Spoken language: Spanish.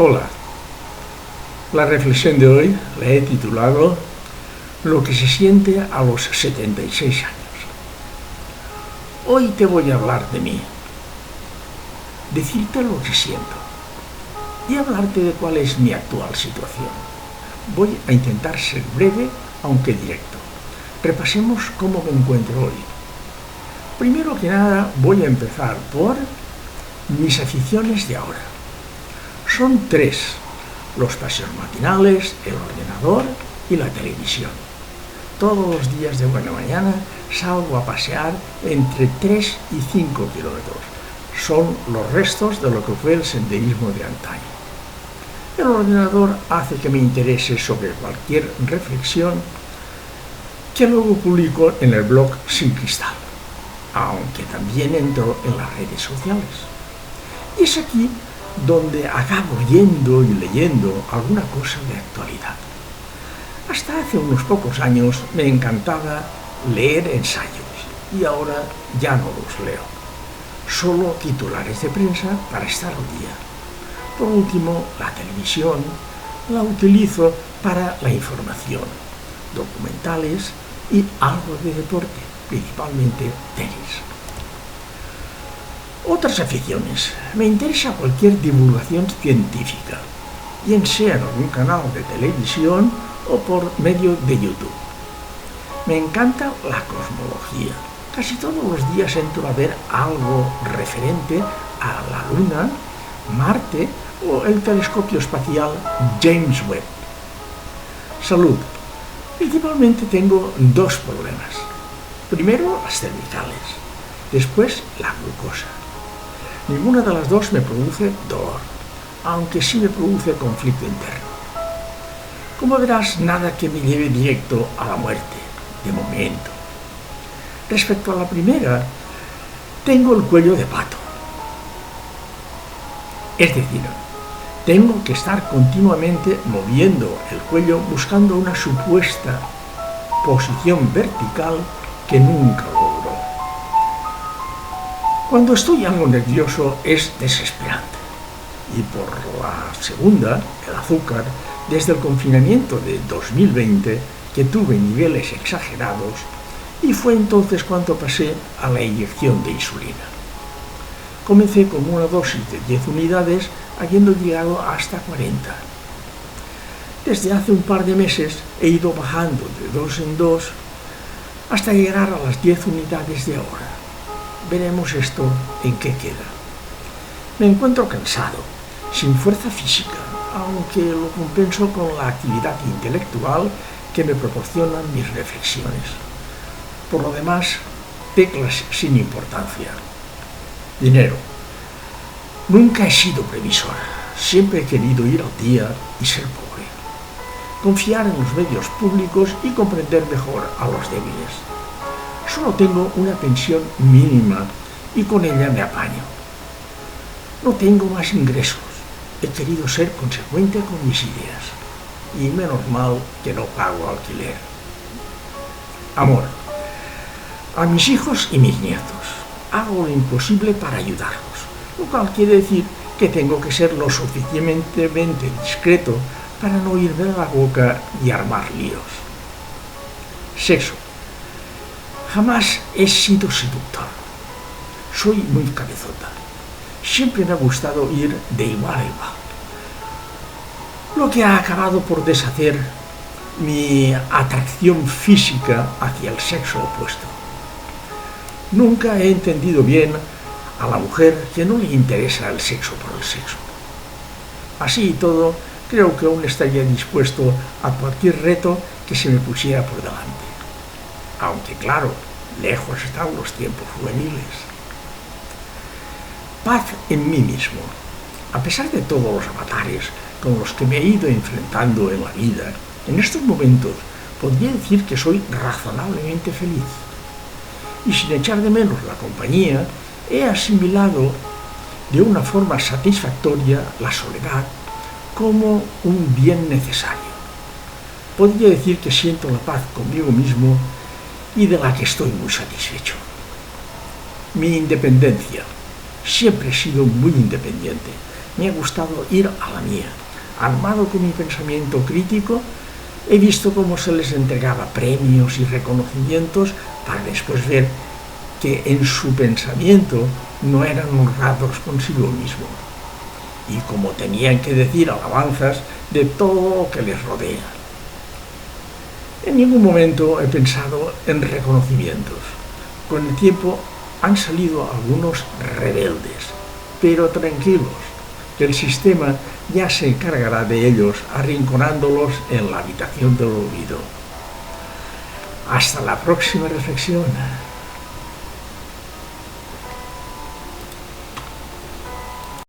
Hola, la reflexión de hoy la he titulado Lo que se siente a los 76 años. Hoy te voy a hablar de mí, decirte lo que siento y hablarte de cuál es mi actual situación. Voy a intentar ser breve, aunque directo. Repasemos cómo me encuentro hoy. Primero que nada voy a empezar por mis aficiones de ahora. Son tres: los paseos matinales, el ordenador y la televisión. Todos los días de buena mañana salgo a pasear entre 3 y 5 kilómetros. Son los restos de lo que fue el senderismo de antaño. El ordenador hace que me interese sobre cualquier reflexión que luego publico en el blog Sin Cristal, aunque también entro en las redes sociales. Y es aquí donde acabo yendo y leyendo alguna cosa de actualidad. Hasta hace unos pocos años me encantaba leer ensayos y ahora ya no los leo. Solo titulares de prensa para estar al día. Por último, la televisión la utilizo para la información, documentales y algo de deporte, principalmente tenis. Otras aficiones. Me interesa cualquier divulgación científica, bien sea en algún canal de televisión o por medio de YouTube. Me encanta la cosmología. Casi todos los días entro a ver algo referente a la Luna, Marte o el telescopio espacial James Webb. Salud. Principalmente tengo dos problemas. Primero, las cervicales. Después, la glucosa. Ninguna de las dos me produce dolor, aunque sí me produce conflicto interno. Como verás, nada que me lleve directo a la muerte, de momento. Respecto a la primera, tengo el cuello de pato. Es decir, tengo que estar continuamente moviendo el cuello buscando una supuesta posición vertical que nunca logro. Cuando estoy algo nervioso es desesperante. Y por la segunda, el azúcar, desde el confinamiento de 2020, que tuve niveles exagerados, y fue entonces cuando pasé a la inyección de insulina. Comencé con una dosis de 10 unidades, habiendo llegado hasta 40. Desde hace un par de meses he ido bajando de 2 en 2 hasta llegar a las 10 unidades de ahora. Veremos esto en qué queda. Me encuentro cansado, sin fuerza física, aunque lo compenso con la actividad intelectual que me proporcionan mis reflexiones. Por lo demás, teclas sin importancia. Dinero. Nunca he sido previsor. Siempre he querido ir al día y ser pobre. Confiar en los medios públicos y comprender mejor a los débiles. Solo tengo una pensión mínima y con ella me apaño. No tengo más ingresos. He querido ser consecuente con mis ideas. Y menos mal que no pago alquiler. Amor. A mis hijos y mis nietos. Hago lo imposible para ayudarlos. Lo cual quiere decir que tengo que ser lo suficientemente discreto para no irme de la boca y armar líos. Sexo. Jamás he sido seductor. Soy muy cabezota. Siempre me ha gustado ir de igual a igual. Lo que ha acabado por deshacer mi atracción física hacia el sexo opuesto. Nunca he entendido bien a la mujer que no le interesa el sexo por el sexo. Así y todo, creo que aún estaría dispuesto a cualquier reto que se me pusiera por delante. Aunque claro, lejos están los tiempos juveniles. Paz en mí mismo. A pesar de todos los avatares con los que me he ido enfrentando en la vida, en estos momentos podría decir que soy razonablemente feliz. Y sin echar de menos la compañía, he asimilado de una forma satisfactoria la soledad como un bien necesario. Podría decir que siento la paz conmigo mismo y de la que estoy muy satisfecho. Mi independencia. Siempre he sido muy independiente. me ha gustado ir a la mía. Armado con mi pensamiento crítico, he visto cómo se les entregaba premios y reconocimientos para después ver que en su pensamiento no eran honrados consigo mismo y como tenían que decir alabanzas de todo lo que les rodea. En ningún momento he pensado en reconocimientos. Con el tiempo han salido algunos rebeldes, pero tranquilos, que el sistema ya se encargará de ellos arrinconándolos en la habitación del olvido. Hasta la próxima reflexión.